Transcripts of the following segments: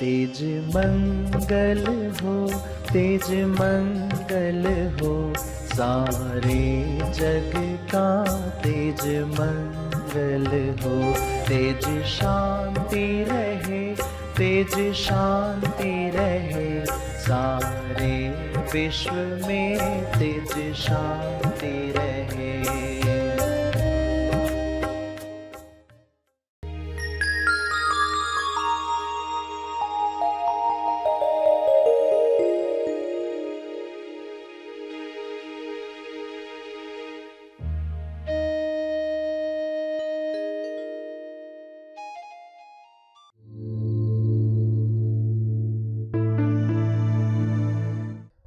तेज मंगल हो, तेज मंगल हो, सारे जग का तेज मंगल हो। तेज शांति रहे, तेज शांति रहे, सारे विश्व में तेज शांति रहे।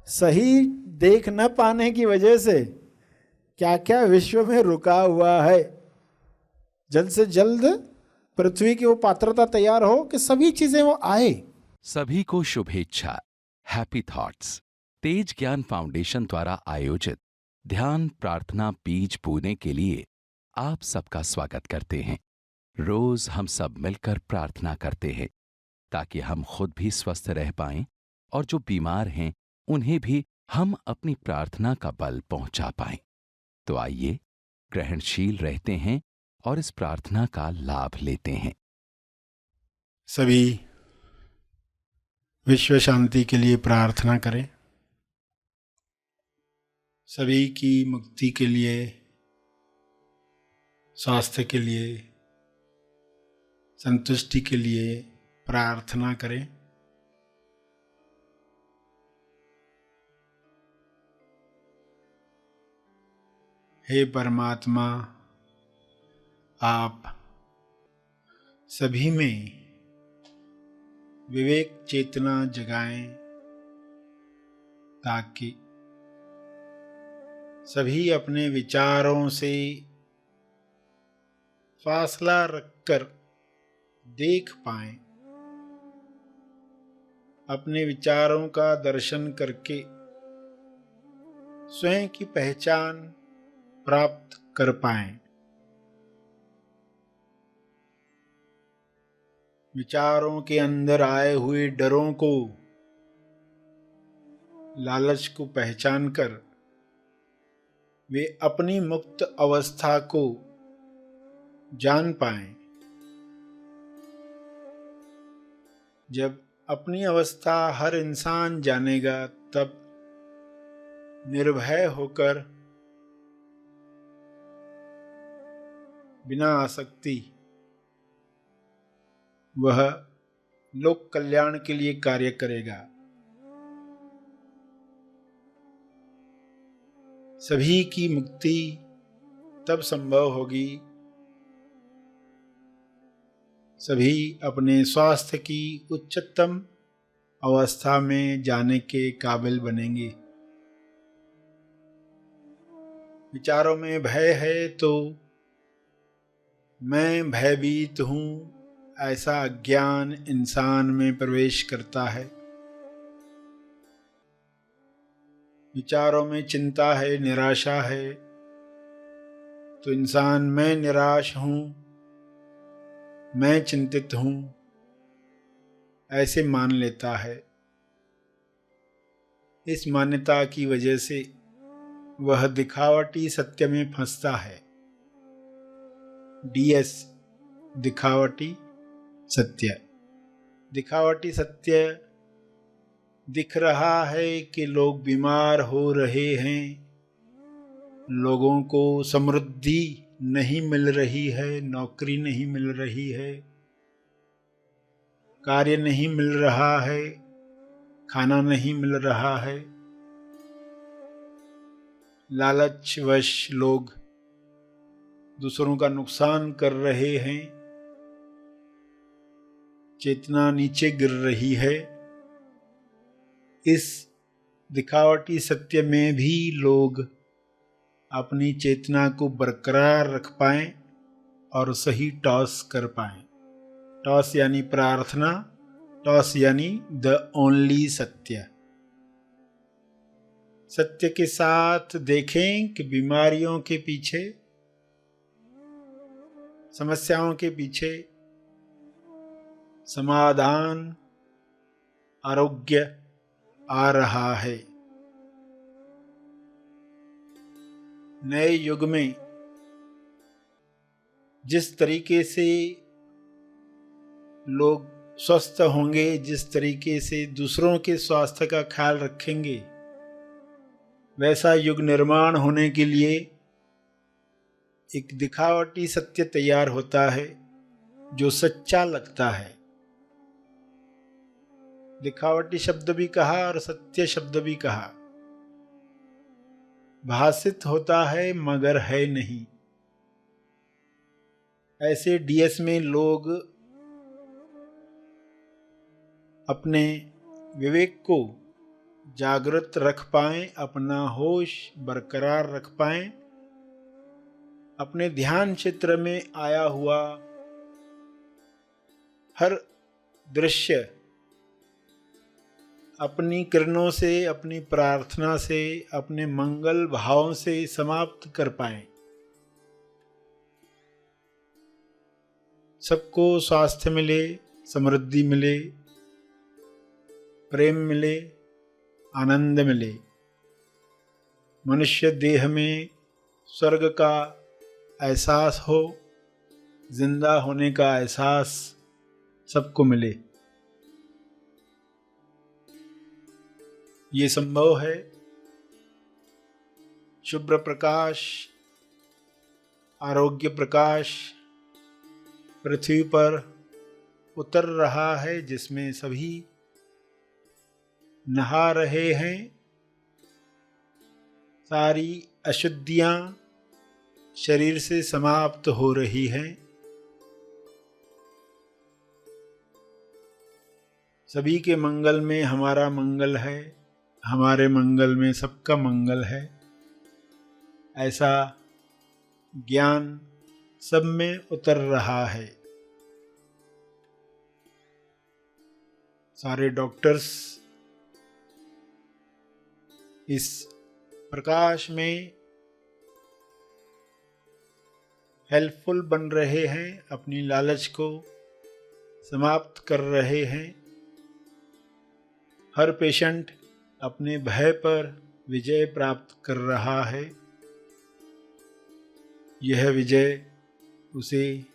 सही देख न पाने की वजह से क्या क्या विश्व में रुका हुआ है। जल्द से जल्द पृथ्वी की वो पात्रता तैयार हो कि सभी चीजें वो आए। सभी को शुभेच्छा, हैप्पी थॉट्स। तेज ज्ञान फाउंडेशन द्वारा आयोजित ध्यान प्रार्थना बीज बोने के लिए आप सबका स्वागत करते हैं। रोज हम सब मिलकर प्रार्थना करते हैं ताकि हम खुद भी स्वस्थ रह पाएं और जो बीमार हैं उन्हें भी हम अपनी प्रार्थना का बल पहुंचा पाएं। तो आइए ग्रहणशील रहते हैं और इस प्रार्थना का लाभ लेते हैं। सभी विश्व शांति के लिए प्रार्थना करें। सभी की मुक्ति के लिए, स्वास्थ्य के लिए, संतुष्टि के लिए प्रार्थना करें। हे परमात्मा, आप सभी में विवेक चेतना जगाएं ताकि सभी अपने विचारों से फासला रखकर देख पाएं, अपने विचारों का दर्शन करके स्वयं की पहचान प्राप्त कर पाएं। विचारों के अंदर आए हुए डरों को, लालच को पहचान कर वे अपनी मुक्त अवस्था को जान पाएं। जब अपनी अवस्था हर इंसान जानेगा तब निर्भय होकर बिना आसक्ति वह लोक कल्याण के लिए कार्य करेगा। सभी की मुक्ति तब संभव होगी सभी अपने स्वास्थ्य की उच्चतम अवस्था में जाने के काबिल बनेंगे। विचारों में भय है तो मैं भयभीत हूं, ऐसा अज्ञान इंसान में प्रवेश करता है। विचारों में चिंता है, निराशा है तो इंसान मैं निराश हूं, मैं चिंतित हूं, ऐसे मान लेता है। इस मान्यता की वजह से वह दिखावटी सत्य में फंसता है। DS दिखावटी सत्य। दिखावटी सत्य दिख रहा है कि लोग बीमार हो रहे हैं, लोगों को समृद्धि नहीं मिल रही है, नौकरी नहीं मिल रही है, कार्य नहीं मिल रहा है, खाना नहीं मिल रहा है। लालचवश लोग दूसरों का नुकसान कर रहे हैं, चेतना नीचे गिर रही है। इस दिखावटी सत्य में भी लोग अपनी चेतना को बरकरार रख पाएं और सही टॉस कर पाएं। टॉस यानी प्रार्थना, टॉस यानी द ओनली सत्य। सत्य के साथ देखें कि बीमारियों के पीछे, समस्याओं के पीछे समाधान आरोग्य आ रहा है। नए युग में जिस तरीके से लोग स्वस्थ होंगे, जिस तरीके से दूसरों के स्वास्थ्य का ख्याल रखेंगे, वैसा युग निर्माण होने के लिए एक दिखावटी सत्य तैयार होता है जो सच्चा लगता है। दिखावटी शब्द भी कहा और सत्य शब्द भी कहा। भासित होता है मगर है नहीं। ऐसे डीएस में लोग अपने विवेक को जागृत रख पाएं, अपना होश बरकरार रख पाएं, अपने ध्यान क्षेत्र में आया हुआ हर दृश्य अपनी किरणों से, अपनी प्रार्थना से, अपने मंगल भावों से समाप्त कर पाएं। सबको स्वास्थ्य मिले, समृद्धि मिले, प्रेम मिले, आनंद मिले। मनुष्य देह में स्वर्ग का एहसास हो, जिंदा होने का एहसास सबको मिले। ये संभव है। शुभ्र प्रकाश, आरोग्य प्रकाश पृथ्वी पर उतर रहा है, जिसमें सभी नहा रहे हैं। सारी अशुद्धियां शरीर से समाप्त हो रही हैं। सभी के मंगल में हमारा मंगल है, हमारे मंगल में सबका मंगल है। ऐसा ज्ञान सब में उतर रहा है। सारे डॉक्टर्स इस प्रकाश में हेल्पफुल बन रहे हैं, अपनी लालच को समाप्त कर रहे हैं। हर पेशेंट अपने भय पर विजय प्राप्त कर रहा है। यह विजय उसे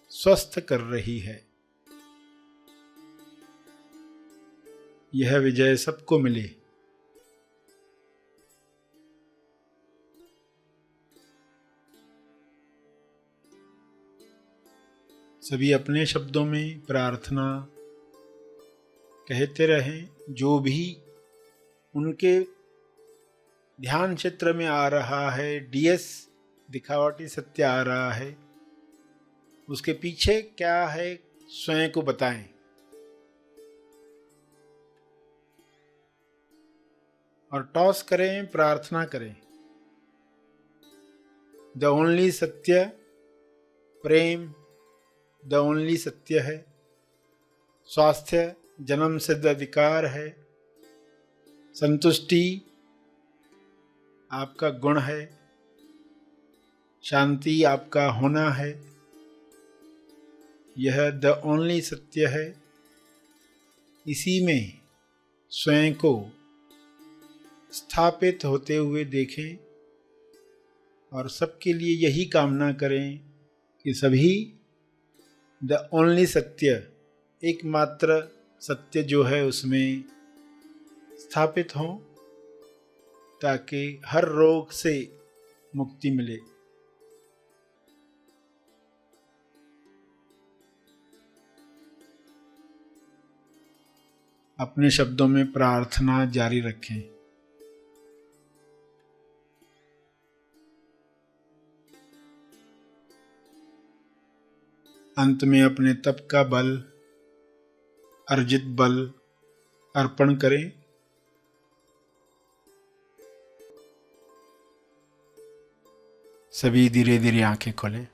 स्वस्थ कर रही है। यह विजय सबको मिले। सभी अपने शब्दों में प्रार्थना कहते रहें। जो भी उनके ध्यान क्षेत्र में आ रहा है, डीएस दिखावटी सत्य आ रहा है, उसके पीछे क्या है स्वयं को बताएं। और टॉस करें, प्रार्थना करें। द ओनली सत्य, प्रेम द ओनली सत्य है। स्वास्थ्य जन्म सिद्ध अधिकार है। संतुष्टि आपका गुण है। शांति आपका होना है। यह द ओनली सत्य है। इसी में स्वयं को स्थापित होते हुए देखें और सबके लिए यही कामना करें कि सभी द ओनली सत्य, एकमात्र सत्य जो है उसमें स्थापित हों, ताकि हर रोग से मुक्ति मिले। अपने शब्दों में प्रार्थना जारी रखें। अंत में अपने तप का बल, अर्जित बल अर्पण करें। सभी धीरे धीरे आंखें खोलें।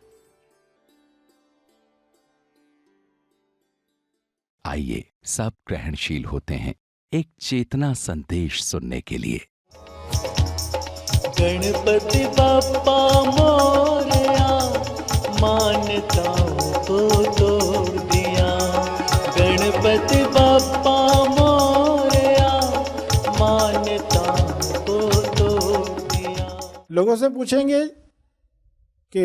आइए सब ग्रहणशील होते हैं एक चेतना संदेश सुनने के लिए। गणपति बप्पा मोरया, मान्यताओं को तोड़ दिया। गणपति गणपति बप्पा मोरया, मान्यता को तो दिया। लोगों से पूछेंगे कि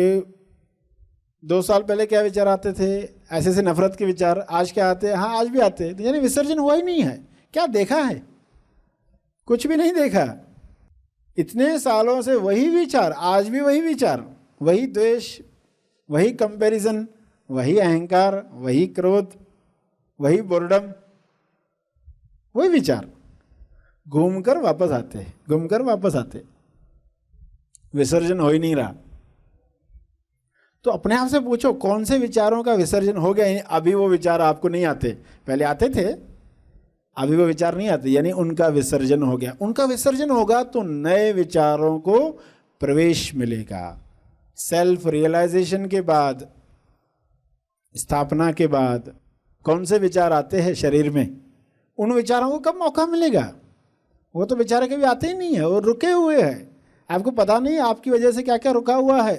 2 साल पहले क्या विचार आते थे, ऐसे नफरत के विचार, आज क्या आते हैं? हाँ, आज भी आते हैं। यानी विसर्जन हुआ ही नहीं है। क्या देखा है? कुछ भी नहीं देखा। इतने सालों से वही विचार, आज भी वही विचार, वही द्वेष, वही कंपैरिजन, वही अहंकार, वही क्रोध, वही बोर्डम, वही विचार घूमकर वापस आते, घूमकर वापस आते। विसर्जन हो ही नहीं रहा। तो अपने आप से पूछो कौन से विचारों का विसर्जन हो गया। अभी वो विचार आपको नहीं आते, पहले आते थे, अभी वो विचार नहीं आते, यानी उनका विसर्जन हो गया। उनका विसर्जन होगा तो नए विचारों को प्रवेश मिलेगा। सेल्फ रियलाइजेशन के बाद, स्थापना के बाद कौन से विचार आते हैं शरीर में, उन विचारों को कब मौका मिलेगा? वो तो विचार कभी आते ही नहीं है, वो रुके हुए हैं। आपको पता नहीं आपकी वजह से क्या क्या रुका हुआ है।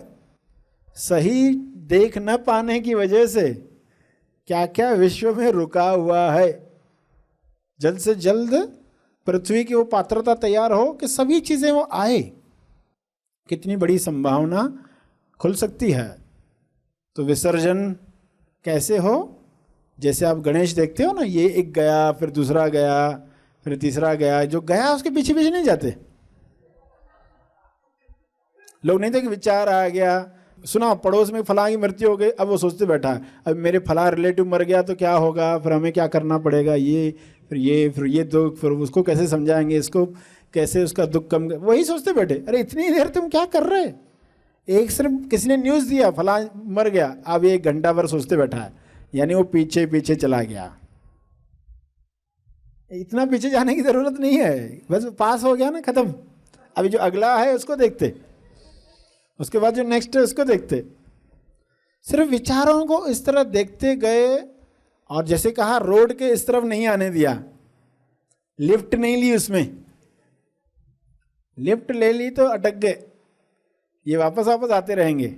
सही देख न पाने की वजह से क्या क्या विश्व में रुका हुआ है। जल्द से जल्द पृथ्वी की वो पात्रता तैयार हो कि सभी चीजें वो आए। कितनी बड़ी संभावना खुल सकती है। तो विसर्जन कैसे हो? जैसे आप गणेश देखते हो ना, ये एक गया, फिर दूसरा गया, फिर तीसरा गया। जो गया उसके पीछे पीछे नहीं जाते लोग। नहीं थे कि विचार आ गया, सुना पड़ोस में फलां की मृत्यु हो गई, अब वो सोचते बैठा है अब मेरे फलां रिलेटिव मर गया तो क्या होगा, फिर हमें क्या करना पड़ेगा, ये फिर ये दुख, फिर उसको कैसे समझाएंगे, इसको कैसे उसका दुख कम। वही सोचते बैठे। अरे इतनी देर तुम क्या कर रहे? एक सिर्फ किसी ने न्यूज़ दिया फलां मर गया, अब 1 घंटा भर सोचते बैठा है, यानी वो पीछे पीछे चला गया। इतना पीछे जाने की जरूरत नहीं है, बस पास हो गया ना, खत्म। अभी जो अगला है उसको देखते, उसके बाद जो नेक्स्ट है उसको देखते। सिर्फ विचारों को इस तरह देखते गए। और जैसे कहा रोड के इस तरफ नहीं आने दिया, लिफ्ट नहीं ली उसमें, लिफ्ट ले ली तो अटक गए, ये वापस वापस आते रहेंगे।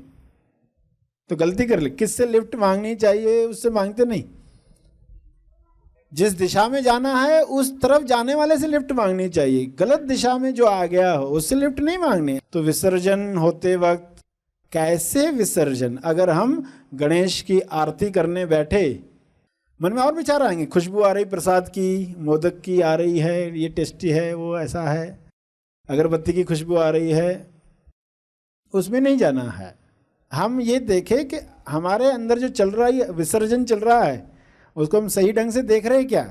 तो गलती कर ली। किससे लिफ्ट मांगनी चाहिए? उससे मांगते नहीं। जिस दिशा में जाना है उस तरफ जाने वाले से लिफ्ट मांगनी चाहिए। गलत दिशा में जो आ गया हो उससे लिफ्ट नहीं मांगनी। तो विसर्जन होते वक्त कैसे विसर्जन? अगर हम गणेश की आरती करने बैठे, मन में और विचार आएंगे, खुशबू आ रही प्रसाद की, मोदक की आ रही है, ये टेस्टी है, वो ऐसा है, अगरबत्ती की खुशबू आ रही है, उसमें नहीं जाना है। हम ये देखें कि हमारे अंदर जो चल रहा है, विसर्जन चल रहा है, उसको हम सही ढंग से देख रहे हैं क्या?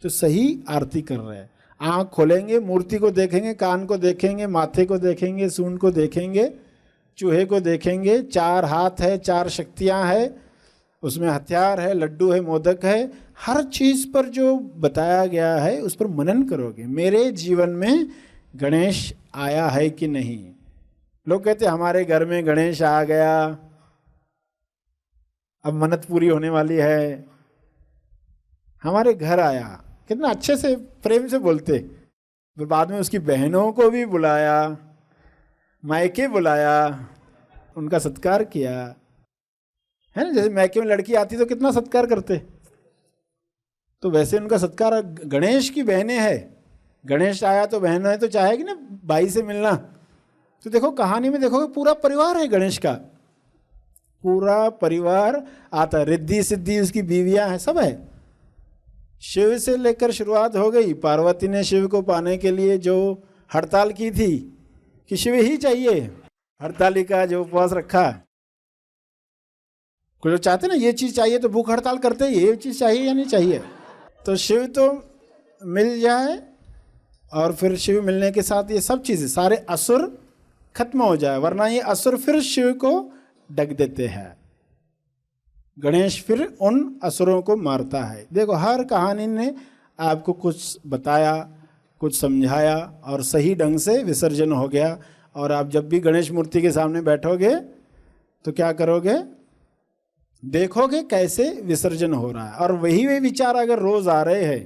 तो सही आरती कर रहे हैं। आँख खोलेंगे, मूर्ति को देखेंगे, कान को देखेंगे, माथे को देखेंगे, सूंड को देखेंगे, चूहे को देखेंगे। 4 हाथ है, 4 शक्तियाँ है, उसमें हथियार है, लड्डू है, मोदक है। हर चीज़ पर जो बताया गया है उस पर मनन करोगे। मेरे जीवन में गणेश आया है कि नहीं? लोग कहते हमारे घर में गणेश आ गया, अब मन्नत पूरी होने वाली है। हमारे घर आया, कितना अच्छे से प्रेम से बोलते। फिर बाद में उसकी बहनों को भी बुलाया, मायके बुलाया, उनका सत्कार किया, है ना। जैसे मायके में लड़की आती तो कितना सत्कार करते, तो वैसे उनका सत्कार। गणेश की बहनें हैं, गणेश आया तो बहन है तो चाहेगी ना भाई से मिलना। तो देखो कहानी में देखोगे पूरा परिवार है गणेश का, पूरा परिवार आता है। रिद्धि सिद्धि उसकी बीवियां हैं, सब है। शिव से लेकर शुरुआत हो गई। पार्वती ने शिव को पाने के लिए जो हड़ताल की थी कि शिव ही चाहिए, हड़ताली का जो उपवास रखा। कुछ लोग चाहते ना ये चीज़ चाहिए तो भूख हड़ताल करते, ये चीज़ चाहिए या नहीं चाहिए। तो शिव तो मिल जाए, और फिर शिव मिलने के साथ ये सब चीज़ें, सारे असुर खत्म हो जाए, वरना ये असुर फिर शिव को ढक देते हैं। गणेश फिर उन असुरों को मारता है। देखो हर कहानी ने आपको कुछ बताया, कुछ समझाया, और सही ढंग से विसर्जन हो गया। और आप जब भी गणेश मूर्ति के सामने बैठोगे तो क्या करोगे? देखोगे कैसे विसर्जन हो रहा है। और वही विचार अगर रोज आ रहे हैं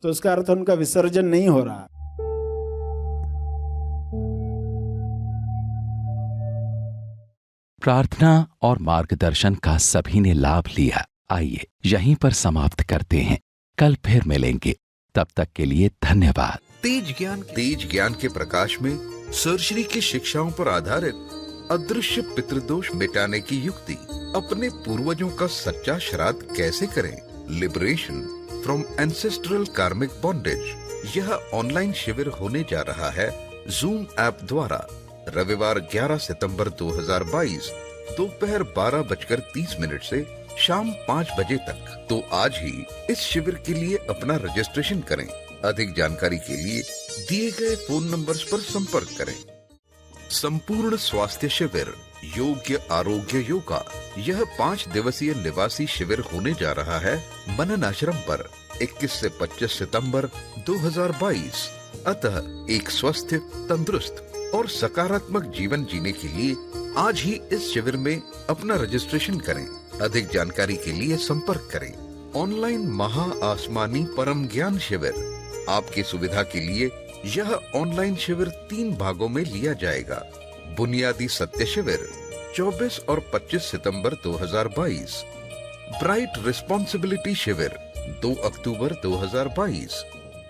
तो उसका अर्थ उनका विसर्जन नहीं हो रहा। प्रार्थना और मार्गदर्शन का सभी ने लाभ लिया। आइए यहीं पर समाप्त करते हैं। कल फिर मिलेंगे, तब तक के लिए धन्यवाद। तेज ज्ञान के प्रकाश में सर्जरी की शिक्षाओं पर आधारित अदृश्य पितृदोष मिटाने की युक्ति, अपने पूर्वजों का सच्चा श्राद्ध कैसे करें, liberation from ancestral karmic bondage. यह ऑनलाइन शिविर होने जा रहा है जूम ऐप द्वारा रविवार 11 सितंबर 2022 दोपहर 12:30 से शाम 5 बजे तक। तो आज ही इस शिविर के लिए अपना रजिस्ट्रेशन करें। अधिक जानकारी के लिए दिए गए फोन नंबर्स पर संपर्क करें। संपूर्ण स्वास्थ्य शिविर योग्य आरोग्य योगा, यह 5 दिवसीय निवासी शिविर होने जा रहा है मनन आश्रम पर 21 से 25 सितंबर 2022। अतः एक स्वस्थ, तंदुरुस्त और सकारात्मक जीवन जीने के लिए आज ही इस शिविर में अपना रजिस्ट्रेशन करें। अधिक जानकारी के लिए संपर्क करें। ऑनलाइन महा आसमानी परम ज्ञान शिविर, आपकी सुविधा के लिए यह ऑनलाइन शिविर 3 भागों में लिया जाएगा। बुनियादी सत्य शिविर 24 और 25 सितंबर 2022, ब्राइट रिस्पॉन्सिबिलिटी शिविर 2 अक्टूबर 2022,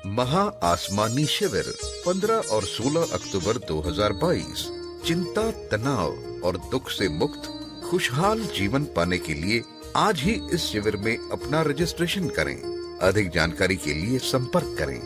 महा आसमानी शिविर 15 और 16 अक्टूबर 2022। चिंता, तनाव और दुख से मुक्त खुशहाल जीवन पाने के लिए आज ही इस शिविर में अपना रजिस्ट्रेशन करें। अधिक जानकारी के लिए संपर्क करें।